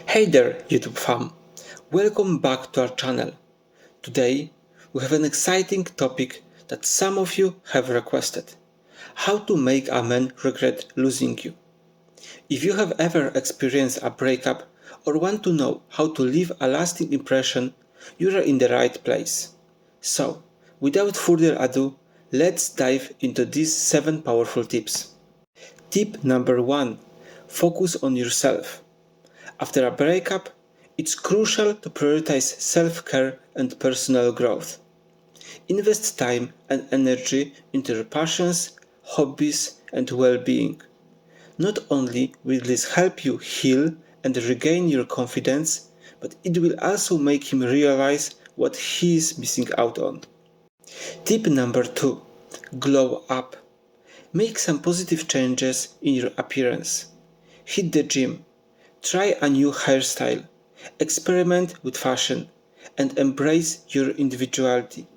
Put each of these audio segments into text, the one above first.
Hey there, YouTube fam! Welcome back to our channel. Today, we have an exciting topic that some of you have requested. How to make a man regret losing you. If you have ever experienced a breakup or want to know how to leave a lasting impression, you are in the right place. So, without further ado, let's dive into these 7 powerful tips. Tip number 1. Focus on yourself. After a breakup, it's crucial to prioritize self-care and personal growth. Invest time and energy into your passions, hobbies, and well-being. Not only will this help you heal and regain your confidence, but it will also make him realize what he is missing out on. Tip number 2. Glow up. Make some positive changes in your appearance. Hit the gym. Try a new hairstyle, experiment with fashion, and embrace your individuality.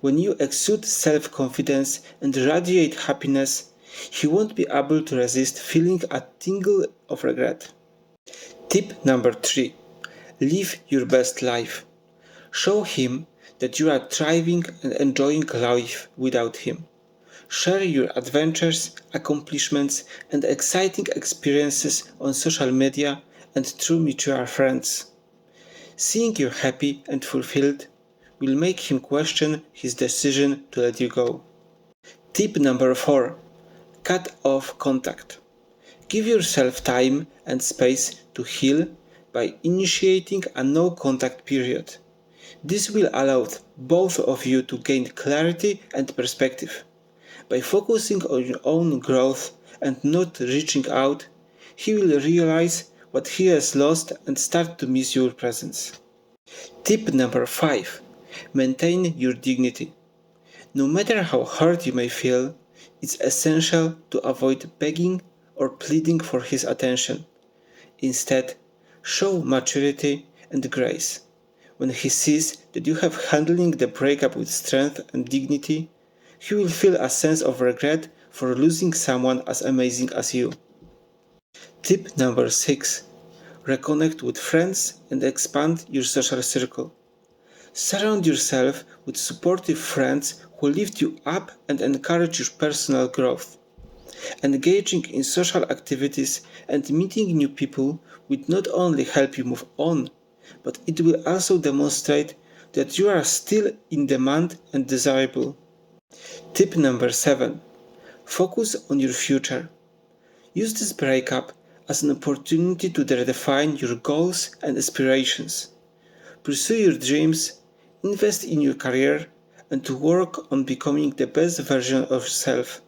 When you exude self-confidence and radiate happiness, he won't be able to resist feeling a tingle of regret. Tip number 3. Live your best life. Show him that you are thriving and enjoying life without him. Share your adventures, accomplishments, and exciting experiences on social media and through mutual friends. Seeing you happy and fulfilled will make him question his decision to let you go. Tip number 4. Cut off contact. Give yourself time and space to heal by initiating a no contact period. This will allow both of you to gain clarity and perspective. By focusing on your own growth and not reaching out, he will realize what he has lost and start to miss your presence. Tip number 5. Maintain your dignity. No matter how hurt you may feel, it's essential to avoid begging or pleading for his attention. Instead, show maturity and grace. When he sees that you have handling the breakup with strength and dignity, he will feel a sense of regret for losing someone as amazing as you. Tip number 6. Reconnect with friends and expand your social circle. Surround yourself with supportive friends who lift you up and encourage your personal growth. Engaging in social activities and meeting new people will not only help you move on, but it will also demonstrate that you are still in demand and desirable. Tip number 7. Focus on your future. Use this breakup as an opportunity to redefine your goals and aspirations. Pursue your dreams, invest in your career, and to work on becoming the best version of yourself.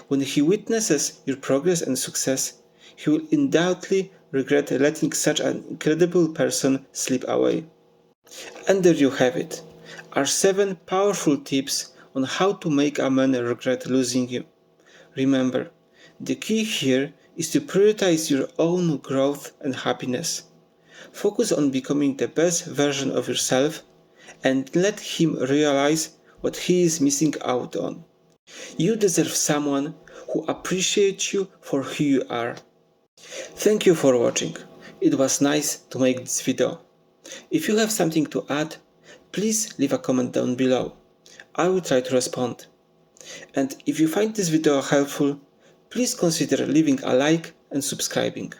When he witnesses your progress and success, he will undoubtedly regret letting such an incredible person slip away. And there you have it, our 7 powerful tips on how to make a man regret losing you. Remember, the key here is to prioritize your own growth and happiness. Focus on becoming the best version of yourself and let him realize what he is missing out on. You deserve someone who appreciates you for who you are. Thank you for watching. It was nice to make this video. If you have something to add, please leave a comment down below. I will try to respond. And if you find this video helpful, please consider leaving a like and subscribing.